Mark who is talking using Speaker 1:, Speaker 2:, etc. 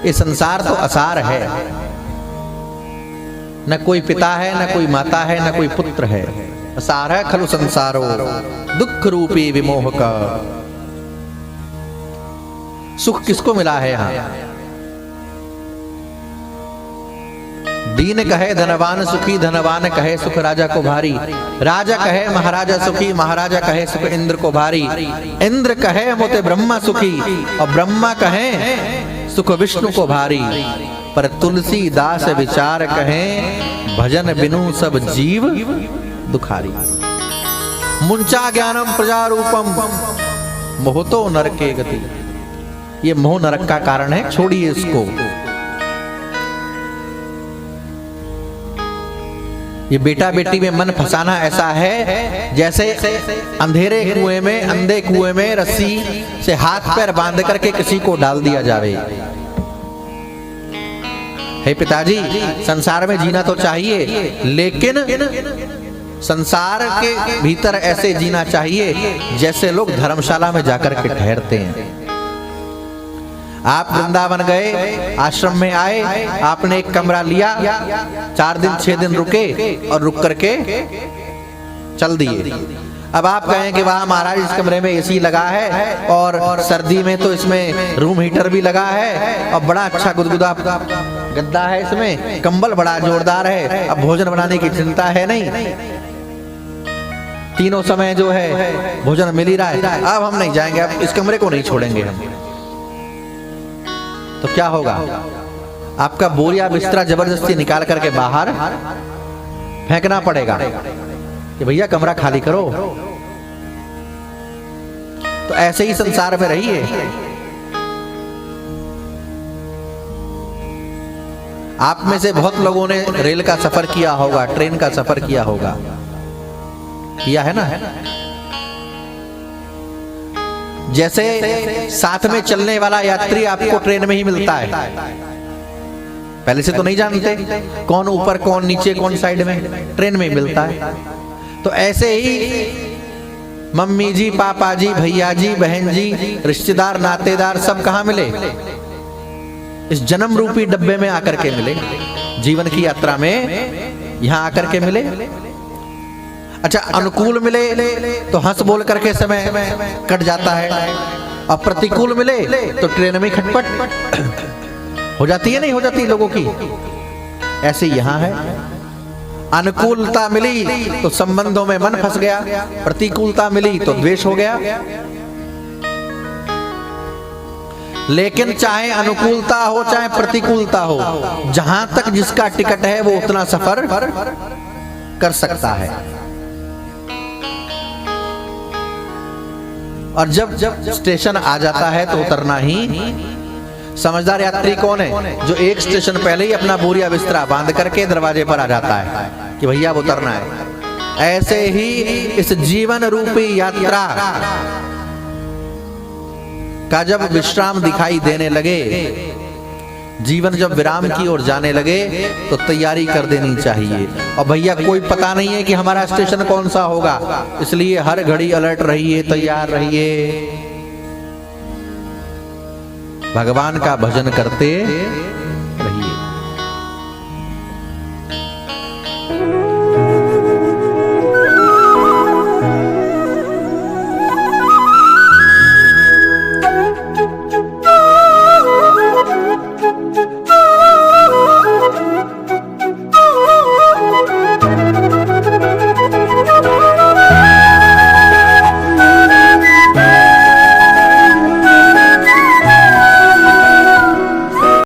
Speaker 1: ये संसार तो असार है, न कोई पिता है, न कोई माता है, न कोई पुत्र है। असार है खलु संसारो दुख रूपी विमोह का। सुख किसको मिला है यहां? दीन कहे धनवान सुखी, धनवान कहे सुख राजा को भारी। राजा कहे महाराजा सुखी, महाराजा कहे सुख इंद्र को भारी। इंद्र कहे मोते ब्रह्मा सुखी, और ब्रह्मा कहे सुख विष्णु को भारी। पर तुलसीदास विचार कहे भजन बिनु सब जीव दुखारी। मुंचा ज्ञानम प्रजा रूपम मोहतो नरके गति। ये मोह नरक का कारण है, छोड़िए इसको। ये बेटा बेटी में मन फंसाना ऐसा है जैसे अंधेरे कुएं में, अंधे कुएं में रस्सी से हाथ पैर बांध करके किसी को डाल दिया जावे। हे पिताजी, संसार में जीना तो चाहिए, लेकिन संसार के भीतर ऐसे जीना चाहिए जैसे लोग धर्मशाला में जाकर के ठहरते हैं। आप वृंदावन गए, आश्रम में आए, आपने एक कमरा लिया, 4 दिन 6 दिन रुके और रुक करके चल दिए। अब आप कहें कि वाह महाराज, इस कमरे में एसी लगा है और सर्दी में तो इसमें रूम हीटर भी लगा है और बड़ा अच्छा गुदगुदा गद्दा है, इसमें कंबल बड़ा जोरदार है, अब भोजन बनाने की चिंता है नहीं, तीनों समय जो है भोजन मिल ही रहा है। अब हम नहीं जाएंगे, अब इस कमरे को नहीं छोड़ेंगे हम। तो क्या होगा? आपका बोरिया बिस्तरा जबरदस्ती निकाल करके बाहर फेंकना पड़ेगा कि भैया कमरा खाली करो। तो ऐसे ही संसार में रहिए। आप में से बहुत लोगों ने रेल का सफर किया होगा, ट्रेन का सफर किया होगा, किया है ना? जैसे साथ में चलने वाला यात्री आपको ट्रेन में ही मिलता है, पहले से तो नहीं जानते कौन ऊपर कौन नीचे कौन साइड में, ट्रेन में ही मिलता है। तो ऐसे ही मम्मी जी, पापा जी, भैया जी, बहन जी, रिश्तेदार नातेदार सब कहां मिले? इस जन्म रूपी डब्बे में आकर के मिले, जीवन की यात्रा में यहां आकर के मिले। अच्छा, अनुकूल मिले तो हंस बोल करके समय कट जाता है, और प्रतिकूल मिले तो ट्रेन में खटपट हो जाती है, नहीं हो जाती लोगों की? ऐसे यहां है। अनुकूलता मिली तो संबंधों में मन फंस गया, प्रतिकूलता मिली तो द्वेष हो गया। लेकिन चाहे अनुकूलता हो चाहे प्रतिकूलता हो, जहां तक जिसका टिकट है वो उतना सफर कर सकता है। और जब स्टेशन आ जाता है तो उतरना ही। समझदार यात्री कौन है? जो एक स्टेशन पहले ही अपना बोरिया बिस्तरा बांध करके दरवाजे पर आ जाता है कि भैया अब उतरना है। ऐसे ही इस जीवन रूपी यात्रा का जब विश्राम दिखाई देने लगे, जीवन जब विराम की ओर जाने लगे, तो तैयारी कर देनी चाहिए। और भैया कोई पता नहीं है कि हमारा स्टेशन कौन सा होगा, इसलिए हर घड़ी अलर्ट रहिए, तैयार रहिए। भगवान का भजन करते